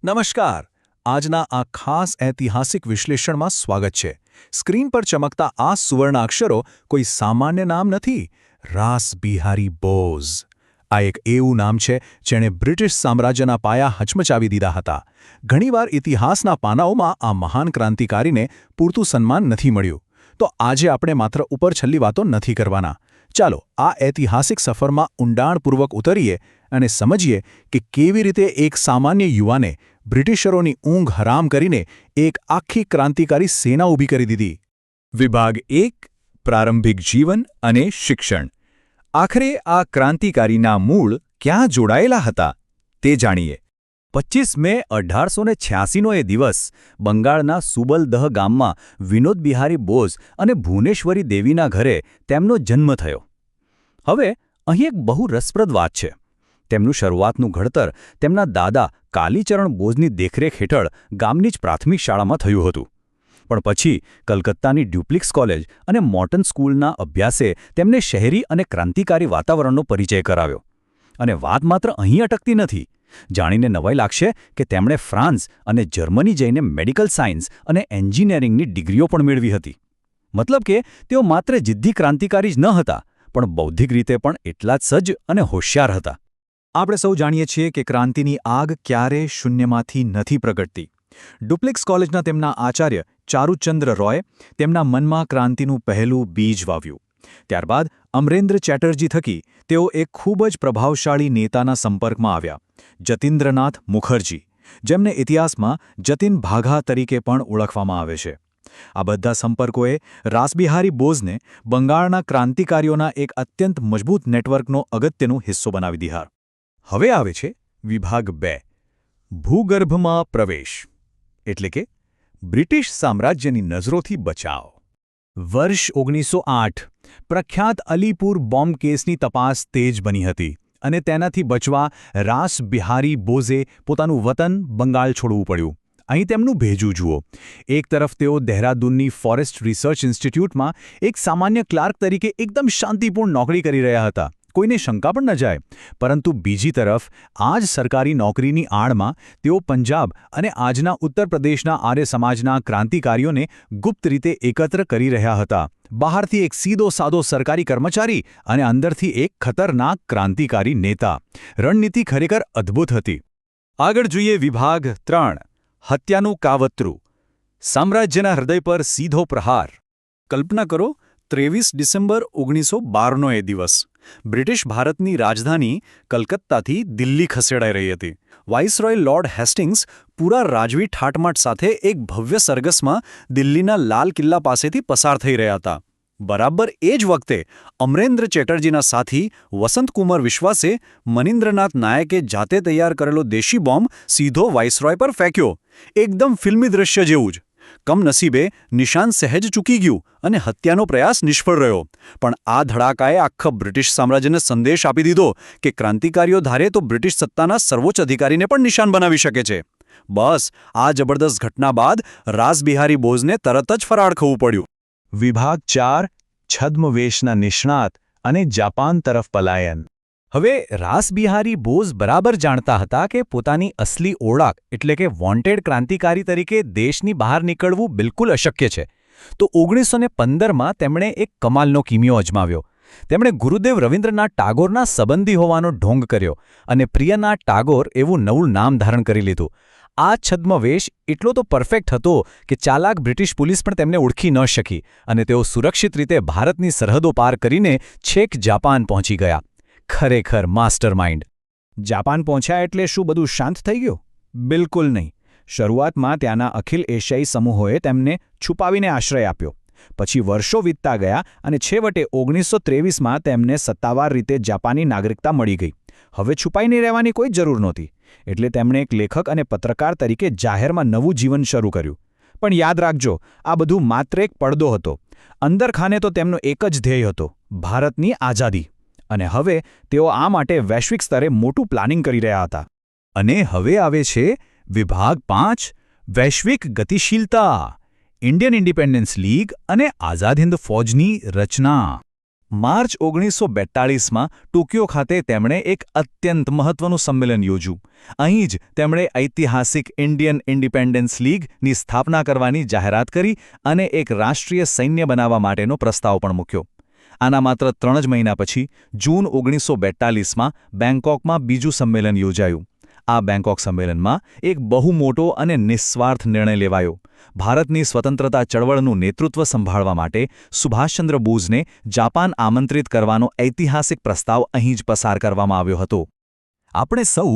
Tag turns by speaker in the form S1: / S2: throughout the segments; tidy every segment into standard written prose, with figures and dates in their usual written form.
S1: નમસ્કાર. આજના આ ખાસ ઐતિહાસિક વિશ્લેષણમાં સ્વાગત છે. સ્ક્રીન પર ચમકતા આ સુવર્ણ અક્ષરો કોઈ સામાન્ય નામ નથી. રાસબિહારી બોઝ. આ એક એવું નામ છે જેણે બ્રિટિશ સામ્રાજ્યના પાયા હચમચાવી દીધા હતા. ઘણીવાર ઇતિહાસના પાનાઓમાં આ મહાન ક્રાંતિકારીને પૂરતું સન્માન નથી મળ્યું. તો આજે આપણે માત્ર ઉપરછલ્લી વાતો નથી કરવાના. ચાલો આ ઐતિહાસિક સફરમાં ઊંડાણપૂર્વક ઉતરીએ અને સમજીએ કે કેવી રીતે એક સામાન્ય યુવાને બ્રિટિશરોની ઊંઘ હરામ કરીને એક આખી ક્રાંતિકારી સેના ઊભી કરી દીધી.
S2: વિભાગ 1 પ્રારંભિક જીવન અને શિક્ષણ. આખરે આ ક્રાંતિકારીના મૂળ ક્યાં જોડાયેલા હતા તે જાણીએ. 25 મે 1886નો એ દિવસ બંગાળના સુબલદહ ગામમાં વિનોદ બિહારી બોઝ અને ભુવનેશ્વરી દેવીના ઘરે તેમનો જન્મ થયો. હવે અહીં એક બહુ રસપ્રદ વાત છે. તેમનું શરૂઆતનું ઘડતર તેમના દાદા કાલીચરણ બોઝની દેખરેખ હેઠળ ગામની જ પ્રાથમિક શાળામાં થયું હતું. પણ પછી કલકત્તાની ડ્યુપ્લિક્સ કોલેજ અને મોર્ટન સ્કૂલના અભ્યાસે તેમને શહેરી અને ક્રાંતિકારી વાતાવરણનો પરિચય કરાવ્યો. અને વાત માત્ર અહીં અટકતી નથી. જાણીને નવાઈ લાગશે કે તેમણે ફ્રાન્સ અને જર્મની જઈને મેડિકલ સાયન્સ અને એન્જિનિયરિંગની ડિગ્રીઓ પણ મેળવી હતી. મતલબ કે તેઓ માત્ર જિદ્દી ક્રાંતિકારી જ ન હતા, પણ બૌદ્ધિક રીતે પણ એટલા જ સજ્જ અને હોશિયાર હતા. આપણે સૌ જાણીએ છીએ કે ક્રાંતિની આગ ક્યારેય શૂન્યમાંથી નથી પ્રગટતી. ડુપ્લિક્સ કોલેજના તેમના આચાર્ય ચારુચંદ્ર રોય તેમના મનમાં ક્રાંતિનું પહેલું બીજ વાવ્યું. ત્યારબાદ અમરેન્દ્ર ચેટર્જી થકી તેઓ એક ખૂબ જ પ્રભાવશાળી નેતાના સંપર્કમાં આવ્યા, જતીન્દ્રનાથ મુખર્જી, જેમને ઇતિહાસમાં જતીન ભાઘા તરીકે પણ ઓળખવામાં આવે છે. આ બધા સંપર્કોએ રાસબિહારી બોઝને બંગાળના ક્રાંતિકારીઓના એક અત્યંત મજબૂત નેટવર્કનો અગત્યનો હિસ્સો બનાવી દીધા. હવે આવે છે વિભાગ 2 ભૂગર્ભમાં પ્રવેશ, એટલે કે બ્રિટિશ સામ્રાજ્યની નજરોથી બચાવ. વર્ષ 1908 પ્રખ્યાત અલીપુર બોમ્બ કેસની તપાસ તેજ બની હતી અને તેનાથી બચવા રાસબિહારી બોઝે પોતાનું વતન બંગાળ છોડવું પડ્યું. અહીં તેમનું ભેજું જુઓ. એક તરફ તેઓ દહેરાદૂનની ફોરેસ્ટ રિસર્ચ ઇન્સ્ટિટ્યૂટમાં એક સામાન્ય ક્લાર્ક તરીકે એકદમ શાંતિપૂર્ણ નોકરી કરી રહ્યા હતા. કોઈને શંકા પણ ન જાય. પરંતુ બીજી તરફ આ જ સરકારી નોકરીની આડમાં તેઓ પંજાબ અને આજના ઉત્તર પ્રદેશના આર્ય સમાજના ક્રાંતિકારીઓને ગુપ્ત રીતે એકત્ર કરી રહ્યા હતા. બહારથી એક સીધો સાદો સરકારી કર્મચારી અને અંદરથી એક ખતરનાક ક્રાંતિકારી નેતા. રણનીતિ ખરેખર અદ્ભુત હતી. આગળ જોઈએ વિભાગ 3 હત્યાનું કાવતરું. સામ્રાજ્યના હૃદય પર સીધો પ્રહાર. કલ્પના કરો 23 ડિસેમ્બર 1912નો એ દિવસ. બ્રિટિશ ભારતની રાજધાની કલકત્તાથી દિલ્હી ખસેડાઈ રહી હતી. વાઇસરોય લોર્ડ હેસ્ટિંગ્સ પૂરા રાજવી ઠાટમાટ સાથે એક ભવ્ય સરઘસમાં દિલ્હીના લાલ કિલ્લા પાસેથી પસાર થઈ રહ્યા હતા. બરાબર એ જ વખતે અમરેન્દ્ર ચેટર્જીના સાથી વસંતકુમાર વિશ્વાસે મનિન્દ્રનાથ નાયકે જાતે તૈયાર કરેલો દેશી બોમ્બ સીધો વાઇસરોય પર ફેંક્યો. એકદમ ફિલ્મી દૃશ્ય જેવું જ. કમનસીબે નિશાન સહેજ ચૂકી ગયું અને હત્યાનો પ્રયાસ નિષ્ફળ રહ્યો. પણ આ ધડાકાએ આખા બ્રિટિશ સામ્રાજ્યને સંદેશ આપી દીધો કે ક્રાંતિકારીઓ ધારે તો બ્રિટિશ સત્તાના સર્વોચ્ચ અધિકારીને પણ નિશાન બનાવી શકે છે. બસ આ જબરદસ્ત ઘટના બાદ રાસબિહારી બોઝને તરત જ ફરાળ ખવું પડ્યું. વિભાગ 4 છદ્મવેશના નિષ્ણાત અને જાપાન તરફ પલાયન. હવે રાસબિહારી બોઝ બરાબર જાણતા હતા કે પોતાની અસલી ઓળખ એટલે કે વોન્ટેડ ક્રાંતિકારી તરીકે દેશની બહાર નીકળવું બિલકુલ અશક્ય છે. તો 1915માં તેમણે એક કમાલનો કિમિયો અજમાવ્યો. તેમણે ગુરુદેવ રવિન્દ્રનાથ ટાગોરના સંબંધી હોવાનો ઢોંગ કર્યો અને પ્રિયનાથ ટાગોર એવું નવું નામ ધારણ કરી લીધું. આ છદ્મવેશ એટલો તો પરફેક્ટ હતો કે ચાલાક બ્રિટિશ પોલીસ પણ તેમને ઓળખી ન શકી અને તેઓ સુરક્ષિત રીતે ભારતની સરહદો પાર કરીને છેક જાપાન પહોંચી ગયા. ખરેખર માસ્ટર માઇન્ડ. જાપાન પહોંચ્યા એટલે શું બધું શાંત થઈ ગયું? બિલકુલ નહીં. શરૂઆતમાં ત્યાંના અખિલ એશિયાઈ સમૂહોએ તેમને છુપાવીને આશ્રય આપ્યો. પછી વર્ષો વીતતા ગયા અને છેવટે 1923માં તેમને સત્તાવાર રીતે જાપાની નાગરિકતા મળી ગઈ. હવે છુપાઈને રહેવાની કોઈ જરૂર નહોતી. એટલે તેમણે એક લેખક અને પત્રકાર તરીકે જાહેરમાં નવું જીવન શરૂ કર્યું. પણ યાદ રાખજો, આ બધું માત્ર એક પડદો હતો. અંદર ખાને તો તેમનો એક જ ધ્યેય હતો, ભારતની આઝાદી. અને હવે તેઓ આ માટે વૈશ્વિક સ્તરે મોટું પ્લાનિંગ કરી રહ્યા હતા. અને હવે આવે છે વિભાગ 5 વૈશ્વિક ગતિશીલતા. ઇન્ડિયન ઇન્ડિપેન્ડન્સ લીગ અને આઝાદ હિન્દ ફૌજની રચના. માર્ચ 1942માં ટોક્યો ખાતે તેમણે એક અત્યંત મહત્વનું સંમેલન યોજ્યું. અહીં જ તેમણે ઐતિહાસિક ઇન્ડિયન ઇન્ડિપેન્ડન્સ લીગની સ્થાપના કરવાની જાહેરાત કરી અને એક રાષ્ટ્રીય સૈન્ય બનાવવા માટેનો પ્રસ્તાવ પણ મૂક્યો. આના માત્ર 3 જ મહિના પછી જૂન 1942માં બેંકોકમાં બીજું સંમેલન યોજાયું. આ બેંકોક સંમેલનમાં એક બહુ મોટો અને નિસ્વાર્થ નિર્ણય લેવાયો. ભારતની સ્વતંત્રતા ચળવળનું નેતૃત્વ સંભાળવા માટે સુભાષચંદ્ર બોઝને જાપાન આમંત્રિત કરવાનો ઐતિહાસિક પ્રસ્તાવ અહીં જ પસાર કરવામાં આવ્યો હતો. આપણે સૌ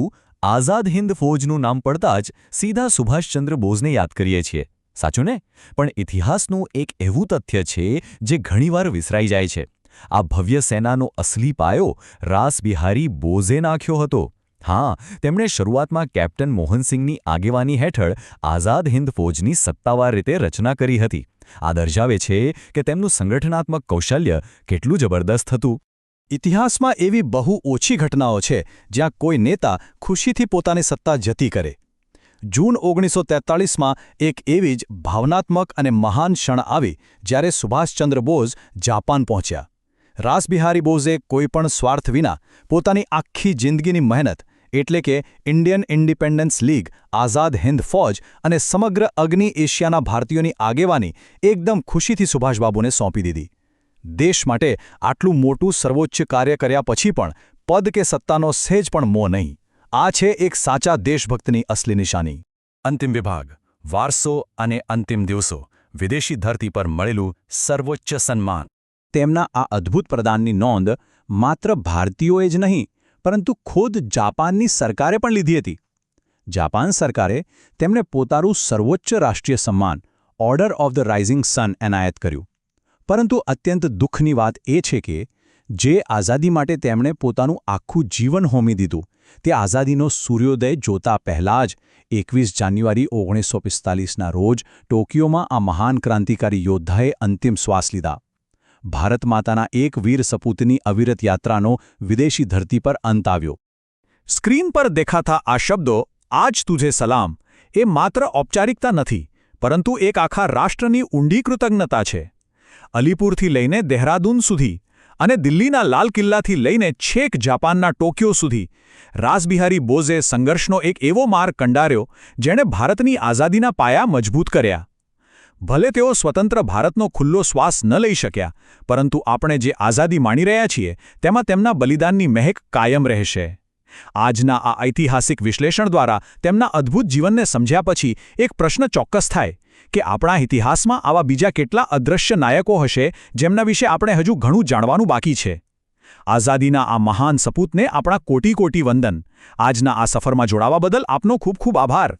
S2: આઝાદ હિન્દ ફૌજનું નામ પડતા જ સીધા સુભાષચંદ્ર બોઝને યાદ કરીએ છીએ, સાચું ને? પણ ઇતિહાસનું એક એવું તથ્ય છે જે ઘણીવાર વિસરાઈ જાય છે. આ ભવ્ય સેનાનો અસલી પાયો રાસબિહારી બોઝે નાખ્યો હતો. હા, તેમણે શરૂઆતમાં કેપ્ટન મોહનસિંહની આગેવાની હેઠળ આઝાદ હિન્દ ફૌજની સત્તાવાર રીતે રચના કરી હતી. આ દર્શાવે છે કે તેમનું સંગઠનાત્મક કૌશલ્ય કેટલું જબરદસ્ત હતું.
S1: ઇતિહાસમાં એવી બહુ ઓછી ઘટનાઓ છે જ્યાં કોઈ નેતા ખુશીથી પોતાની સત્તા જતી કરે. જૂન 1943માં એક એવી જ ભાવનાત્મક અને મહાન ક્ષણ આવી જ્યારે સુભાષચંદ્ર બોઝ જાપાન પહોંચ્યા. રાસબિહારી બોઝે કોઈપણ સ્વાર્થ વિના પોતાની આખી જિંદગીની મહેનત એટલે કે Indian independence league, Azad Hind ફૌજ અને સમગ્ર અગ્નિ એશિયાના ભારતીયોની આગેવાની એકદમ ખુશીથી સુભાષબાબુને સોંપી દીધી. દેશ માટે આટલું મોટું સર્વોચ્ચ કાર્ય કર્યા પછી પણ પદ કે સત્તાનો સહેજ પણ મોહ નહીં. આ છે એક સાચા દેશભક્તની અસલી નિશાની.
S2: અંતિમ વિભાગ, વારસો અને અંતિમ દિવસો, વિદેશી ધરતી પર મળેલું સર્વોચ્ચ સન્માન.
S1: તેમના આ અદ્ભુત પ્રદાનની નોંધ માત્ર ભારતીયોએ જ નહીં પરંતુ ખુદ જાપાનની સરકારે પણ લીધી હતી. જાપાન સરકારે તેમને પોતાનું સર્વોચ્ચ રાષ્ટ્રીય સન્માન ઓર્ડર ઓફ ધ રાઇઝિંગ સન એનાયત કર્યું. પરંતુ અત્યંત દુઃખની વાત એ છે કે જે આઝાદી માટે તેમણે પોતાનું આખું જીવન હોમી દીધું તે આઝાદીનો સૂર્યોદય જોતા પહેલાં જ 21 જાન્યુઆરી 1945ના રોજ ટોક્યોમાં આ મહાન ક્રાંતિકારી યોદ્ધાએ અંતિમ શ્વાસ લીધા. ભારત માતાના એક વીર સપૂતની અવિરત યાત્રાનો વિદેશી ધરતી પર અંત આવ્યો. સ્ક્રીન પર દેખાતા આ શબ્દો, આજ તુझे સલામ, એ માત્ર ઔપચારિકતા નથી પરંતુ એક આખા રાષ્ટ્રની ઊંડી કૃતજ્ઞતા છે. અલીપુરથી લઈને દહેરાદૂન સુધી અને દિલ્હીના લાલ કિલ્લાથી લઈને છેક જાપાનના ટોક્યો સુધી રાસબિહારી બોઝે સંઘર્ષનો એક એવો માર્ગ કંડાર્યો જેણે ભારતની આઝાદીના પાયા મજબૂત કર્યા. ભલે તેઓ સ્વતંત્ર ભારતનો ખુલ્લો શ્વાસ ન લઈ શક્યા, પરંતુ આપણે જે આઝાદી માણી રહ્યા છીએ તેમાં તેમના બલિદાનની મહેક કાયમ રહેશે. આજના આ ઐતિહાસિક વિશ્લેષણ દ્વારા તેમના અદ્ભુત જીવનને સમજ્યા પછી એક પ્રશ્ન ચોક્કસ થાય કે આપણા ઇતિહાસમાં આવા બીજા કેટલા અદૃશ્ય નાયકો હશે જેમના વિશે આપણે હજુ ઘણું જાણવાનું બાકી છે. આઝાદીના આ મહાન સપૂતને આપણા કોટી કોટી વંદન. આજના આ સફરમાં જોડાવા બદલ આપનો ખૂબ ખૂબ આભાર.